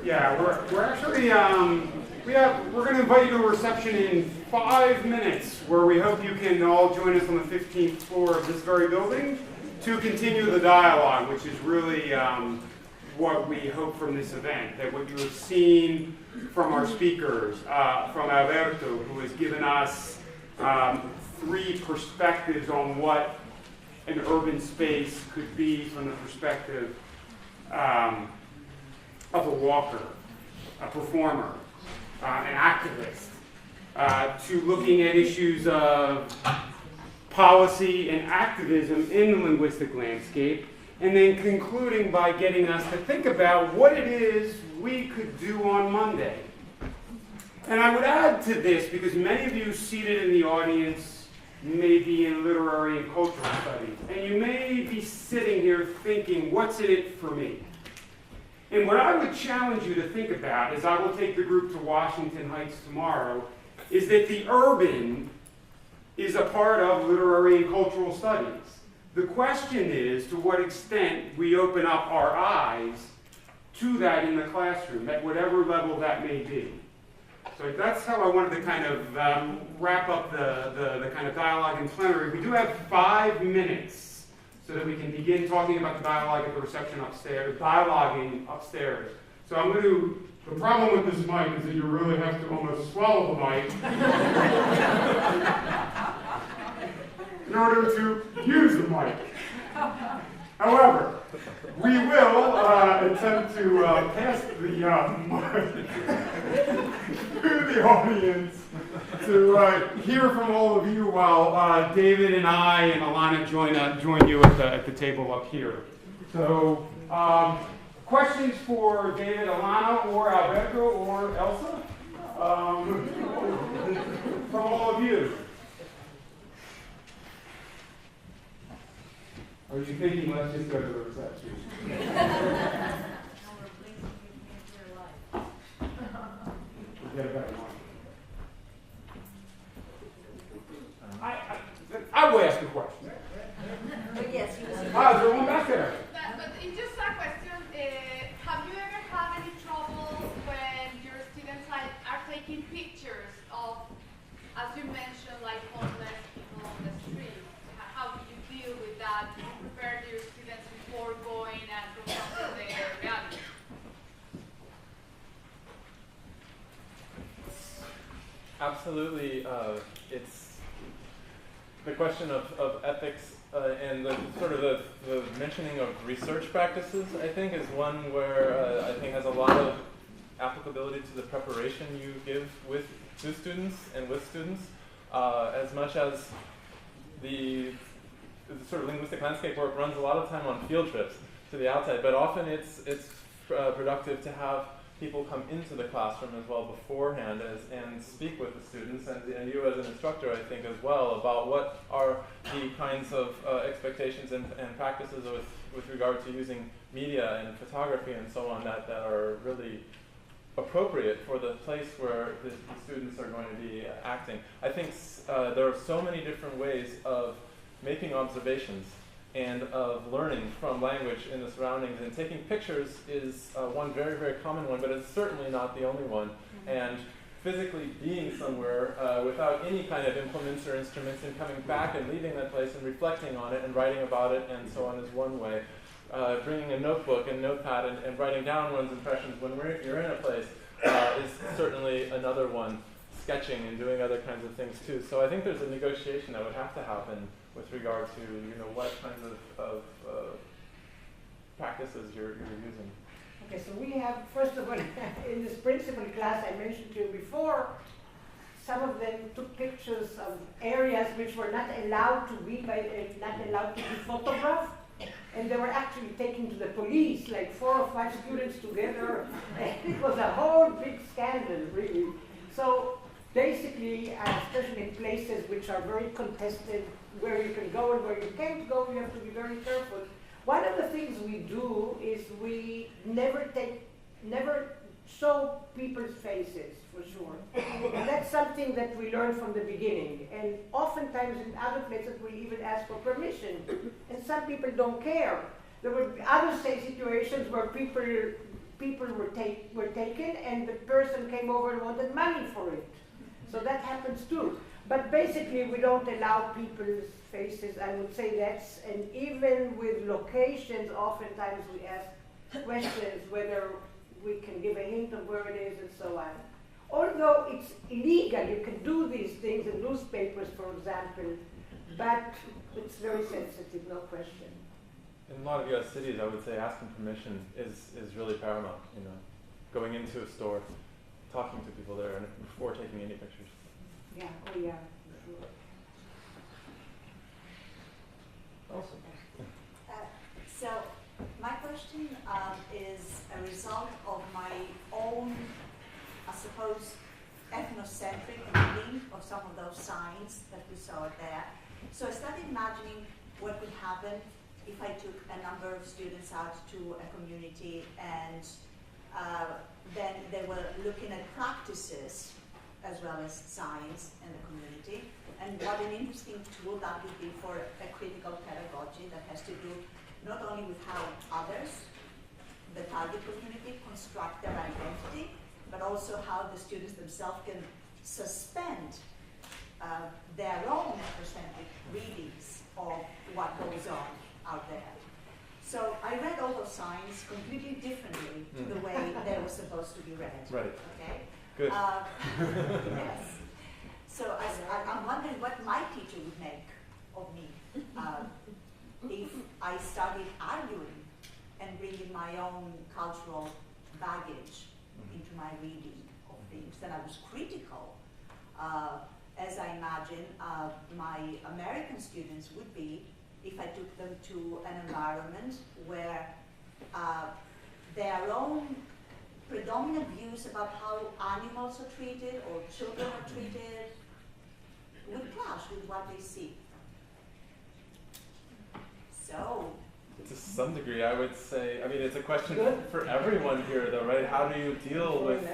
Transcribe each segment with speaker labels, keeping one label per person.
Speaker 1: Yeah, we're actually we're going to invite you to a reception in 5 minutes, where we hope you can all join us on the 15th floor of this very building to continue the dialogue, which is really what we hope from this event. That what you have seen from our speakers, from Alberto, who has given us 3 perspectives on what an urban space could be from the perspective of a walker, a performer, an activist, to looking at issues of policy and activism in the linguistic landscape, and then concluding by getting us to think about what it is we could do on Monday. And I would add to this, because many of you seated in the audience may be in literary and cultural studies, and you may be sitting here thinking, what's in it for me? And what I would challenge you to think about, as I will take the group to Washington Heights tomorrow, is that the urban is a part of literary and cultural studies. The question is to what extent we open up our eyes to that in the classroom, at whatever level that may be. So that's how I wanted to kind of wrap up the kind of dialogue in plenary. We do have 5 minutes so that we can begin talking about the dialogue at the reception upstairs, dialoguing upstairs. So I'm going to, the problem with this mic is that you really have to almost swallow the mic in order to use the mic. However, we will attempt to pass the mic to the audience to hear from all of you while David and I and Elana join you at the table up here. So, questions for David, Elana, or Alberto, or Elsa? From all of you. Are you thinking, let's just go to the reception? Forget about it. I will ask a question.
Speaker 2: Yes, you will.
Speaker 1: Is there one back there?
Speaker 3: But it's just a question. Have you ever had any trouble when your students are taking pictures of, as you mentioned, like homeless people on the street? How do you deal with that? Do you prepare your students before going and confronting their reality?
Speaker 4: Absolutely. It's the question of ethics and the sort of the mentioning of research practices, I think, is one where I think has a lot of applicability to the preparation you give to students and with students, as much as the sort of linguistic landscape work runs a lot of time on field trips to the outside, but often it's productive to have people come into the classroom as well beforehand and speak with the students, and you as an instructor, I think, as well, about what are the kinds of expectations and practices with regard to using media and photography and so on that are really appropriate for the place where the students are going to be acting. I think there are so many different ways of making observations and of learning from language in the surroundings. And taking pictures is one very, very common one, but it's certainly not the only one. And physically being somewhere without any kind of implements or instruments and coming back and leaving that place and reflecting on it and writing about it and so on is one way. Bringing a notebook and notepad and writing down one's impressions when you're in a place is certainly another one. Sketching and doing other kinds of things too. So I think there's a negotiation that would have to happen with regard to what kinds of practices you're using.
Speaker 2: Okay, so we have, first of all, in this principal class I mentioned to you before, some of them took pictures of areas which were not allowed to be photographed, and they were actually taken to the police, like 4 or 5 students together. It was a whole big scandal, really. So basically, especially in places which are very contested, where you can go and where you can't go, you have to be very careful. One of the things we do is we never show people's faces, for sure. And that's something that we learn from the beginning. And oftentimes in other places we even ask for permission. And some people don't care. There were other situations where people people were taken, and the person came over and wanted money for it. So that happens too. But basically, we don't allow people's faces. I would say that's, and even with locations, oftentimes we ask questions whether we can give a hint of where it is and so on. Although it's illegal, you can do these things in newspapers, for example, but it's very sensitive, no question.
Speaker 4: In a lot of U.S. cities, I would say asking permission is really paramount. You know, going into a store, talking to people there, and before taking any pictures.
Speaker 2: Yeah. Oh yeah. Sure.
Speaker 4: Awesome.
Speaker 5: So my question is a result of my own, I suppose, ethnocentric reading of some of those signs that we saw there. So I started imagining what would happen if I took a number of students out to a community and then they were looking at practices as well as science in the community. And what an interesting tool that would be for a critical pedagogy that has to do not only with how others, the target community, construct their identity, but also how the students themselves can suspend their own ethnocentric readings of what goes on out there. So I read all those signs completely differently to the way they were supposed to be read.
Speaker 4: Right.
Speaker 5: Okay?
Speaker 4: Good.
Speaker 5: Yes. So I'm wondering what my teacher would make of me if I started arguing and bringing my own cultural baggage into my reading of things. That I was critical, as I imagine my American students would be if I took them to an environment where their own predominant views about how animals are treated or children are treated would clash with what they see. So,
Speaker 4: to some degree, I would say, I mean, it's a question for everyone here, though, right? How do you deal with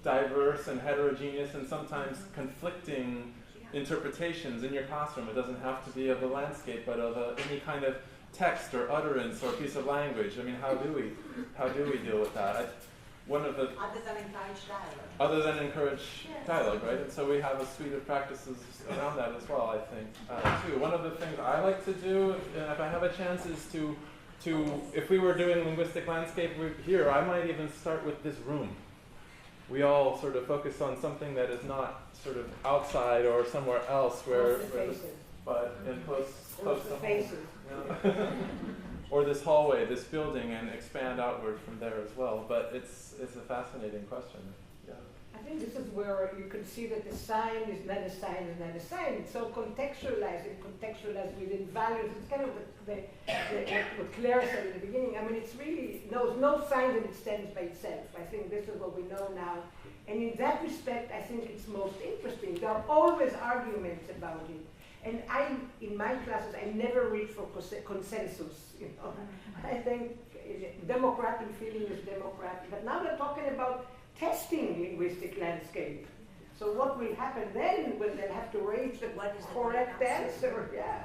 Speaker 4: diverse and heterogeneous and sometimes conflicting interpretations in your classroom? It doesn't have to be of the landscape, but of any kind of text or utterance or piece of language. I mean, how do we deal with that? One of the
Speaker 5: other than encourage dialogue.
Speaker 4: Other than encourage dialogue, right? And so we have a suite of practices around that as well, I think, too. One of the things I like to do, if I have a chance, is to if we were doing linguistic landscape here, I might even start with this room. We all sort of focus on something that is not sort of outside or somewhere else but in close to home. Yeah. Or this hallway, this building, and expand outward from there as well. But it's a fascinating question. Yeah.
Speaker 2: I think this is where you can see that the sign is not a sign, is not a sign. It's so contextualized within values. It's kind of what Claire said in the beginning. I mean, it's really knows no sign that it stands by itself. I think this is what we know now. And in that respect, I think it's most interesting. There are always arguments about it. And in my classes, I never reach for consensus. You know, I think democratic feeling is democratic. But now we're talking about testing linguistic landscape. So what will happen then when they'll have to reach the correct answer? Yeah.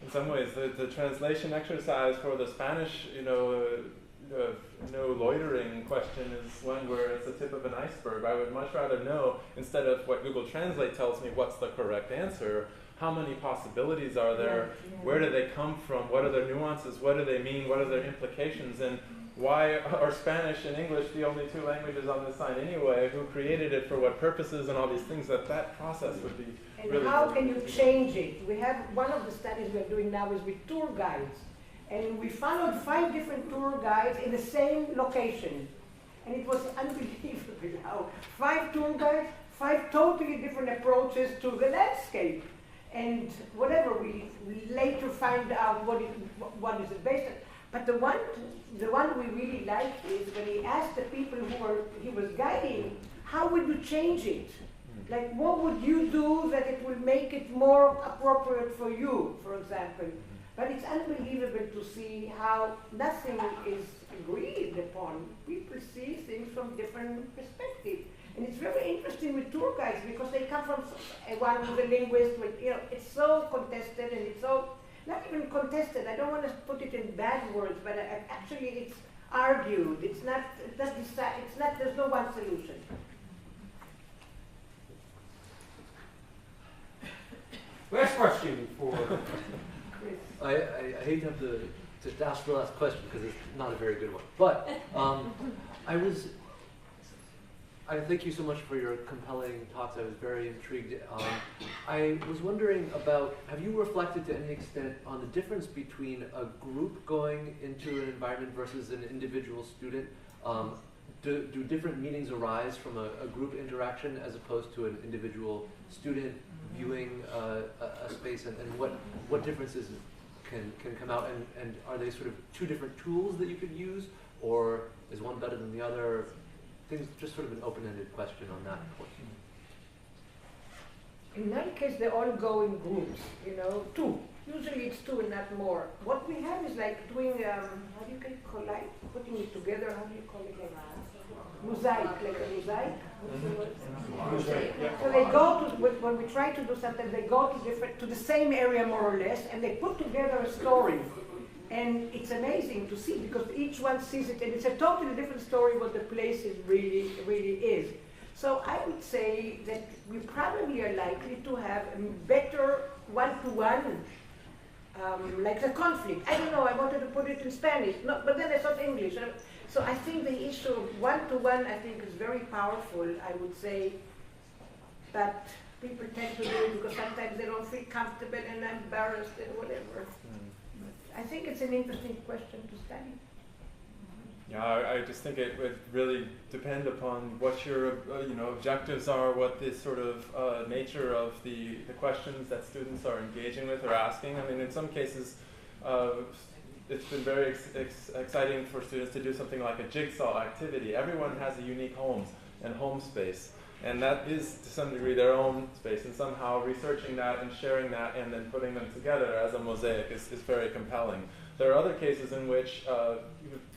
Speaker 4: In some ways, the translation exercise for the Spanish, no loitering question is one where it's the tip of an iceberg. I would much rather know, instead of what Google Translate tells me what's the correct answer, how many possibilities are there, where do they come from, what are their nuances, what do they mean, what are their implications, and why are Spanish and English the only two languages on this sign anyway, who created it for what purposes, and all these things. That process would be
Speaker 2: and
Speaker 4: really
Speaker 2: how can you change it? We have one of the studies we're doing now is with tour guides. And we followed 5 different tour guides in the same location. And it was unbelievable how 5 tour guides, 5 totally different approaches to the landscape. And whatever, we later find out what is it based on. But the one we really liked is when he asked the people he was guiding, how would you change it? Like, what would you do that it will make it more appropriate for you, for example? But it's unbelievable to see how nothing is agreed upon. People see things from different perspectives. And it's very interesting with tour guides because they come from one who's a linguist. It's so contested and it's so, not even contested, I don't want to put it in bad words, but actually it's argued. It's not, it doesn't decide, it's not, there's no one solution.
Speaker 1: Last question for
Speaker 2: Chris.
Speaker 6: I hate to have to ask the last question because it's not a very good one. But I thank you so much for your compelling talks. I was very intrigued. I was wondering about, have you reflected to any extent on the difference between a group going into an environment versus an individual student? Do different meanings arise from a group interaction as opposed to an individual student viewing a space, and what differences can come out, and are they sort of two different tools that you could use, or is one better than the other? Things, just sort of an open-ended question on that point.
Speaker 2: In my case, they all go in groups, you know, two. Usually it's two and not more. What we have is like doing, how do you call it, collide? Putting it together, how do you call it? Mosaic, like a mosaic. What's the word? So they go to, when we try to do something, they go to the same area more or less, and they put together a story. And it's amazing to see because each one sees it, and it's a totally different story what the place is really is. So I would say that we probably are likely to have a better one-to-one, like the conflict. I don't know, I wanted to put it in Spanish, no, but then I thought English. So I think the issue of one-to-one, I think, is very powerful, I would say, but people tend to do it because sometimes they don't feel comfortable and embarrassed and whatever. I think it's an interesting question to study.
Speaker 4: Yeah, I just think it would really depend upon what your objectives are, what the sort of nature of the questions that students are engaging with or asking. I mean, in some cases, it's been very exciting for students to do something like a jigsaw activity. Everyone has a unique home and home space, and that is to some degree their own space, and somehow researching that and sharing that and then putting them together as a mosaic is very compelling. There are other cases in which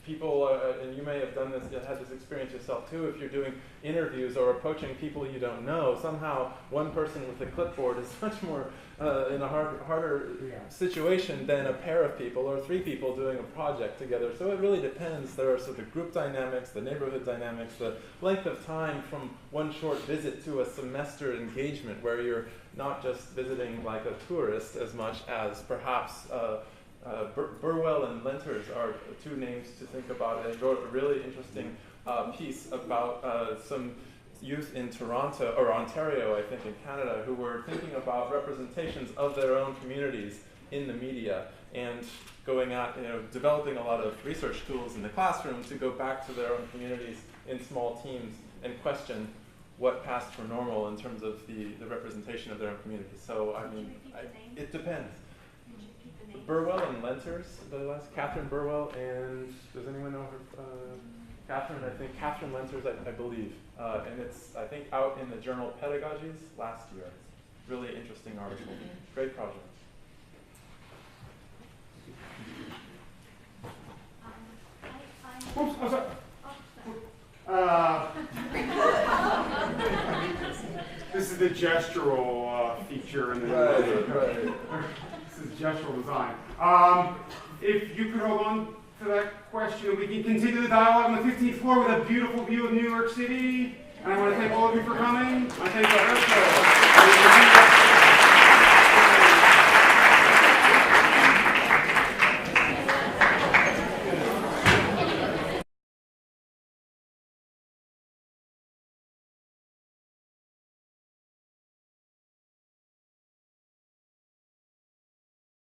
Speaker 4: people, and you may have done this, had this experience yourself too, if you're doing interviews or approaching people you don't know, somehow one person with a clipboard is much more in a harder situation than a pair of people or three people doing a project together. So it really depends. There are sort of group dynamics, the neighborhood dynamics, the length of time from one short visit to a semester engagement where you're not just visiting like a tourist as much as perhaps Burwell and Lenters are two names to think about. They wrote a really interesting piece about some youth in Toronto, or Ontario, I think, in Canada, who were thinking about representations of their own communities in the media and going out, developing a lot of research tools in the classroom to go back to their own communities in small teams and question what passed for normal in terms of the representation of their own communities. So, I mean, it depends. Burwell and Lenters, the last Catherine Burwell, and does anyone know her? Catherine Lenters, I believe. And it's, I think, out in the journal Pedagogies last year. Really interesting article. Great project.
Speaker 1: Oops, I'm sorry. This is the gestural feature in the This is gestural design. If you could hold on to that question, we can continue the dialogue on the 15th floor with a beautiful view of New York City. And I want to thank all of you for coming. I thank the